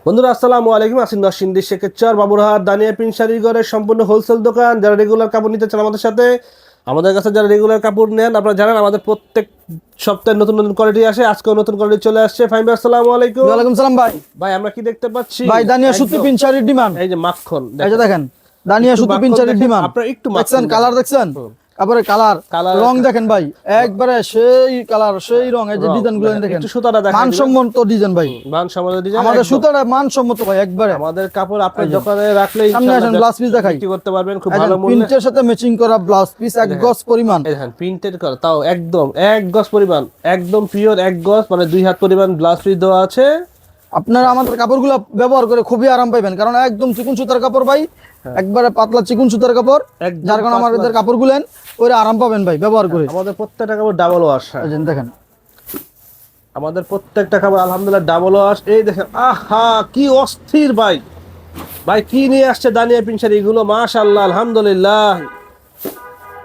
বন্ধুরা আসসালামু আলাইকুম। আসিন নরসিংদী শেখেরচর বাবুরহাট দানিয়া প্রিন্ট শাড়ির ঘরের সম্পূর্ণ হোলসেল দোকান। যারা রেগুলার কাপড় নিতে চান আমাদের সাথে, আমাদের কাছে যারা রেগুলার কাপড় নেন, আপনারা জানেন আমাদের প্রত্যেক সপ্তাহে নতুন নতুন কোয়ালিটি আসে। আজকেও নতুন কোয়ালিটি চলে আসছে। ফাহিম ভাই আসসালামু আলাইকুম। ওয়ালাইকুম সালাম ভাই। ভাই আমরা কি দেখতে পাচ্ছি? ভাই দানিয়া সুতি প্রিন্ট শাড়ির ডিমান্ড। এই যে মাখন, এই যে দেখেন দানিয়া সুতি প্রিন্ট শাড়ির ডিমান্ড। আপনারা একটু দেখছেন কালার দেখছেন, তারপরে কালার রং দেখেন ভাই, একবারে সেই কালার সেই রং। এই যে ডিজাইন গুলো দেখেন, একটু সুতাটা দেখেন, মানসম্মত ডিজাইন ভাই, মানসম্মত ডিজাইন। আমাদের সুতাটা মানসম্মত ভাই একবারে। আমাদের কাপড় আপনার দোকানে রাখলে সামনে আসেন ব্লাউজ পিস দেখাই, বিক্রি করতে পারবেন খুব ভালো মূল্যে। প্রিন্টের সাথে ম্যাচিং করা ব্লাউজ পিস এক গজ পরিমাণ। এই দেখেন প্রিন্টেড করা, তাও একদম এক গজ পরিমাণ, একদম পিওর এক গজ, মানে 2 হাত পরিমাণ ব্লাউজ পিস দেওয়া আছে। আপনারা আমাদের কাপড়গুলো ব্যবহার করে খুবই আরাম পাইবেন, কারণ একদম চিকন সুতার কাপড় ভাই, একবারে পাতলা চিকন সুতার কাপড়, যার কারণে আমাদের কাপড়গুলো ওরে আরাম পাবেন ভাই ব্যবহার করে। আমাদের প্রত্যেকটা কাপড় ডাবল ওয়াশ। দেখেন আমাদের প্রত্যেকটা কাপড় আলহামদুলিল্লাহ ডাবল ওয়াশ। এই দেখেন, আহা কি অস্থির ভাই, ভাই কি নিয়ে আসছে দানিয়া প্রিন্ট শাড়ি এগুলো, মাশাআল্লাহ আলহামদুলিল্লাহ।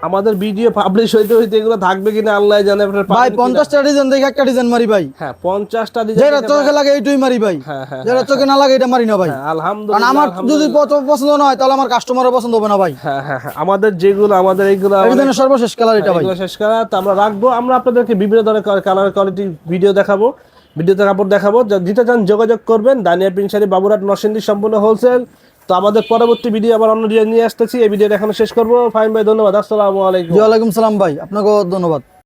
আমাদের ভিডিও পাবলিশ হইতে হইতে এগুলো থাকবে কিনা আল্লাহ জানে। ভাই 50টা ডিজাইন দেখে একটা ডিজাইন মারি ভাই। হ্যাঁ 50টা ডিজাইন, যেটা চোখে লাগে এইটাই মারি ভাই। হ্যাঁ যেটা চোখে না লাগে এটা মারি না ভাই। আলহামদুলিল্লাহ। আমার যদি পছন্দ না হয় তাহলে আমার কাস্টমারও পছন্দ হবে না ভাই। হ্যাঁ আমাদের যেগুলো, আমাদের এইগুলো সর্বশেষ কালার এটা ভাই, শেষ কালার তো আমরা রাখবো। আমরা আপনাদেরকে বিভিন্ন ধরনের কালার কোয়ালিটি ভিডিও দেখাবো, ভিডিওতে কাপড় দেখাবো। দিতে চান যোগাযোগ করবেন। দানিয়া প্রিন্ট শাড়ি বাবুরহাট নরসিংদী সম্পূর্ণ হোলসেল। তো আমাদের পরবর্তী ভিডিও আবার অন্য ডিজাইন নিয়ে আসতেছি। এই ভিডিও এখানে শেষ করবো। ফাহিম ভাই ধন্যবাদ, আসসালামু আলাইকুম। ওয়ালাইকুম সালাম ভাই, আপনাকেও ধন্যবাদ।